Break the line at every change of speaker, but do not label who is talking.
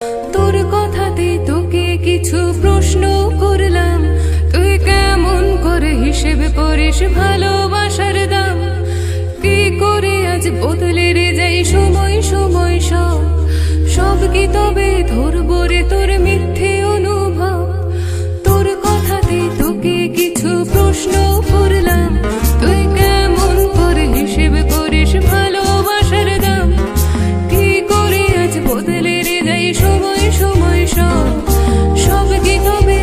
তোর কথাতে তোকে কিছু প্রশ্ন করলাম, তুই কেমন করে হিসেব করিস ভালোবাসার দাম? কি করে আজ বদলে রে যাই সময় সময় সব, সব কি তবে ধরবো রে তোর মিথ্যে অনুভব? তোর কথাতে তোকে কিছু প্রশ্ন করলাম, তুই কেমন করে হিসেব করিস ভালোবাসার দাম? কি করে আজ বদলে রে যাই সময় সময় সব, সব কি তবে